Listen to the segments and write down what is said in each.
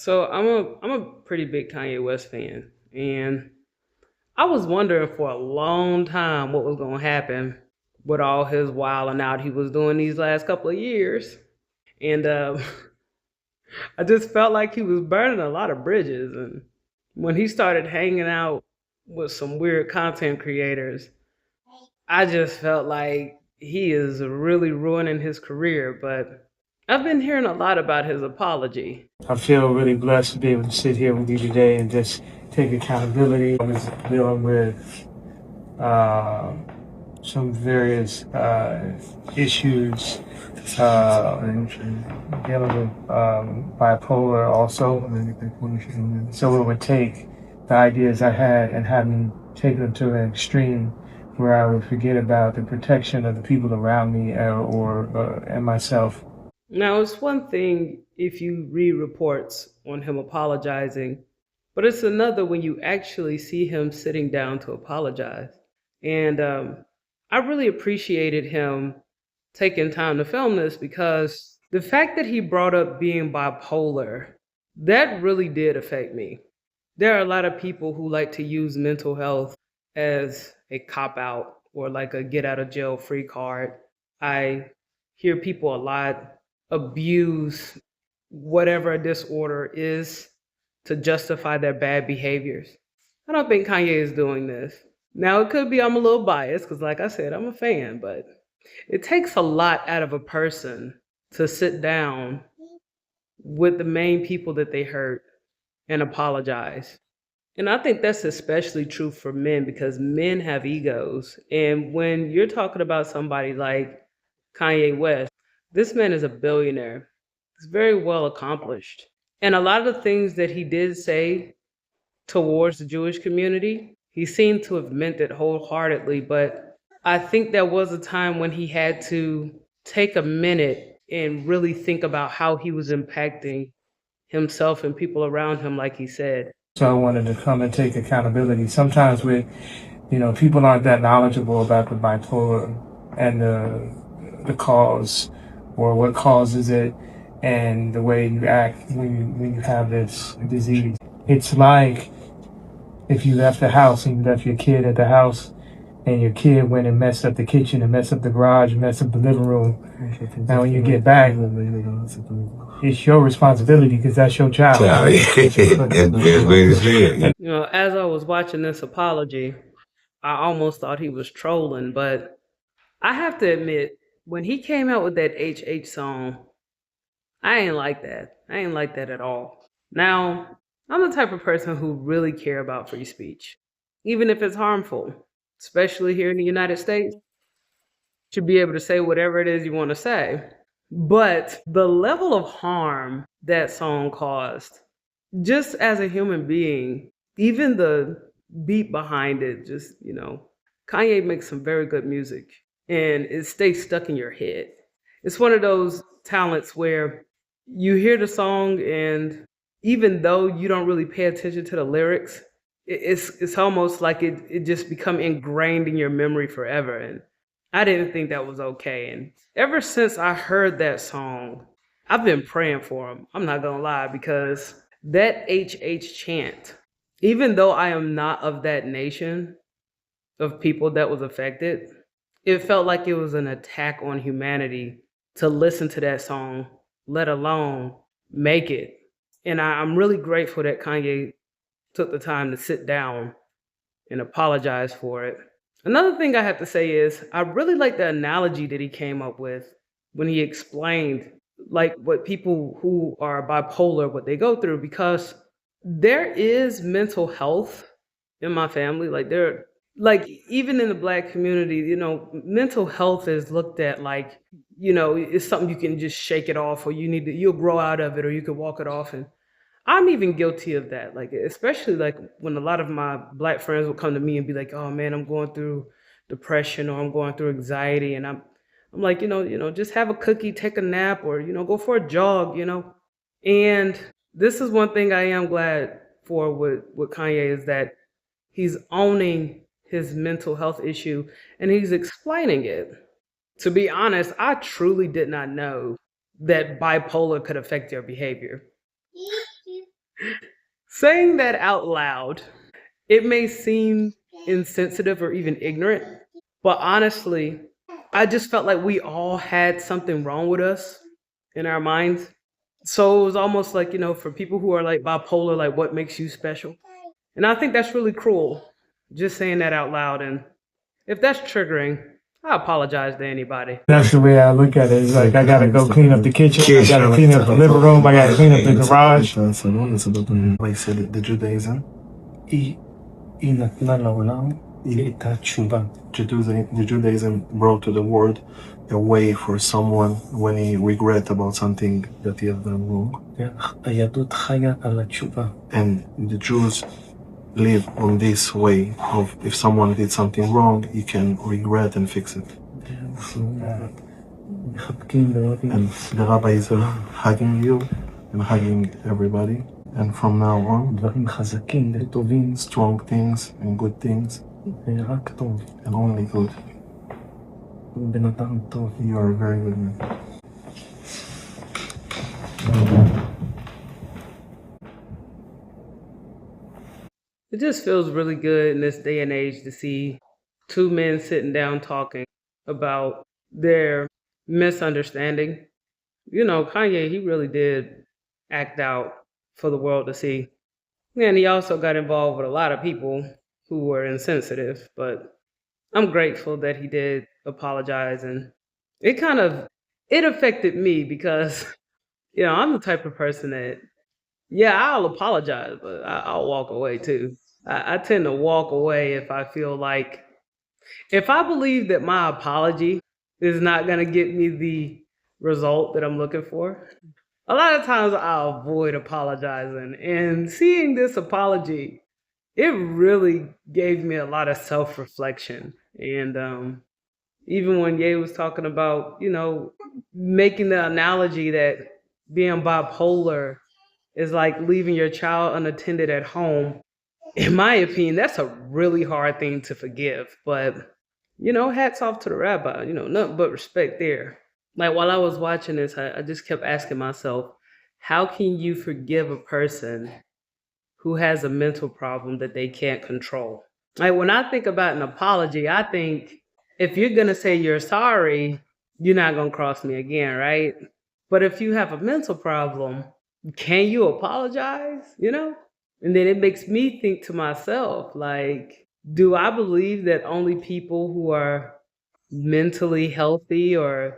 So I'm a pretty big Kanye West fan, and I was wondering for a long time what was going to happen with all his wilding out he was doing these last couple of years, and I just felt like he was burning a lot of bridges. And when he started hanging out with some weird content creators, I just felt like he is really ruining his career. But I've been hearing a lot about his apology. I feel really blessed to be able to sit here with you today and just take accountability. I was dealing with uh, some various issues and dealing with bipolar also. So it would take the ideas I had and have me take them to an extreme where I would forget about the protection of the people around me and myself. Now, it's one thing if you read reports on him apologizing, but it's another when you actually see him sitting down to apologize. And I really appreciated him taking time to film this because the fact that he brought up being bipolar, that really did affect me. There are a lot of people who like to use mental health as a cop out or like a get out of jail free card. I hear people a lot abuse whatever a disorder is to justify their bad behaviors. I don't think Kanye is doing this. Now, it could be I'm a little biased because, like I said, I'm a fan, but it takes a lot out of a person to sit down with the main people that they hurt and apologize. And I think that's especially true for men because men have egos. And when you're talking about somebody like Kanye West, this man is a billionaire. He's very well accomplished. And a lot of the things that he did say towards the Jewish community, he seemed to have meant it wholeheartedly. But I think there was a time when he had to take a minute and really think about how he was impacting himself and people around him, like he said. So I wanted to come and take accountability. Sometimes people aren't that knowledgeable about the bipolar and the cause or what causes it and the way you act when you have this disease. It's like if you left the house and you left your kid at the house and your kid went and messed up the kitchen and messed up the garage, messed up the living room. Now when you get back, it's your responsibility because that's your child. As I was watching this apology, I almost thought he was trolling, but I have to admit, when he came out with that HH song, I ain't like that. I ain't like that at all. Now, I'm the type of person who really care about free speech, even if it's harmful, especially here in the United States. You should be able to say whatever it is you want to say. But the level of harm that song caused, just as a human being, even the beat behind it, Kanye makes some very good music and it stays stuck in your head. It's one of those talents where you hear the song and even though you don't really pay attention to the lyrics, it's almost like it just become ingrained in your memory forever. And I didn't think that was okay. And ever since I heard that song, I've been praying for him. I'm not gonna lie, because that HH chant, even though I am not of that nation of people that was affected, it felt like it was an attack on humanity to listen to that song, let alone make it. And I'm really grateful that Kanye took the time to sit down and apologize for it. Another thing I have to say is I really like the analogy that he came up with when he explained like what people who are bipolar what they go through, because there is mental health in my family. Like even in the black community, mental health is looked at like, it's something you can just shake it off, or you'll grow out of it, or you can walk it off. And I'm even guilty of that. Like, especially like when a lot of my black friends will come to me and be like, "Oh man, I'm going through depression or I'm going through anxiety," and I'm like, just have a cookie, take a nap, or go for a jog. And this is one thing I am glad for with Kanye is that he's owning his mental health issue and he's explaining it. To be honest, I truly did not know that bipolar could affect your behavior. Saying that out loud, it may seem insensitive or even ignorant, but honestly, I just felt like we all had something wrong with us in our minds. So it was almost like, for people who are like bipolar, like what makes you special? And I think that's really cruel, just saying that out loud. And if that's triggering, I apologize to anybody. That's the way I look at it. It's like I gotta go clean up the kitchen, I gotta clean up the living room, I gotta clean up the garage. Like said, the Judaism. The Judaism brought to the world a way for someone when he regret about something that he has done wrong. And the Jews live on this way of if someone did something wrong, he can regret and fix it. And the rabbi is hugging you and hugging everybody. And from now on, strong things and good things, and only good. You are a very good man. It just feels really good in this day and age to see two men sitting down talking about their misunderstanding. Kanye, he really did act out for the world to see. And he also got involved with a lot of people who were insensitive, but I'm grateful that he did apologize, and it kind of it affected me because I'm the type of person that, yeah, I'll apologize, but I'll walk away too. I tend to walk away if I feel like, if I believe that my apology is not going to get me the result that I'm looking for. A lot of times I'll avoid apologizing, and seeing this apology, it really gave me a lot of self reflection. And even when Ye was talking about, making the analogy that being bipolar is like leaving your child unattended at home, in my opinion, that's a really hard thing to forgive. But, hats off to the rabbi, nothing but respect there. Like while I was watching this, I just kept asking myself, how can you forgive a person who has a mental problem that they can't control? Like when I think about an apology, I think if you're gonna say you're sorry, you're not gonna cross me again, right? But if you have a mental problem, can you apologize? And then it makes me think to myself, like, do I believe that only people who are mentally healthy or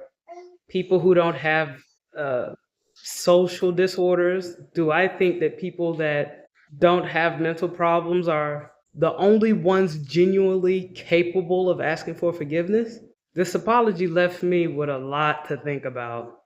people who don't have uh, social disorders, do I think that people that don't have mental problems are the only ones genuinely capable of asking for forgiveness? This apology left me with a lot to think about.